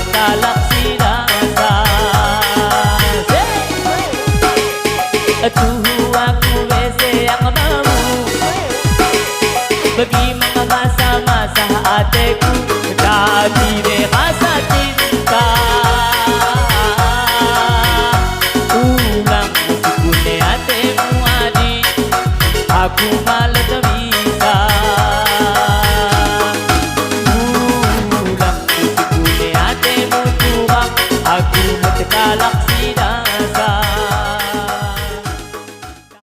magkalaksirasa. Tuhu aku wese yang mamu bagi mga masa-masa hatiku dati rasa cinta. Ulang sukune hatimu adik, aku malah tak bisa. Ulang sukune hatimu kurang, aku magkalaksirasa.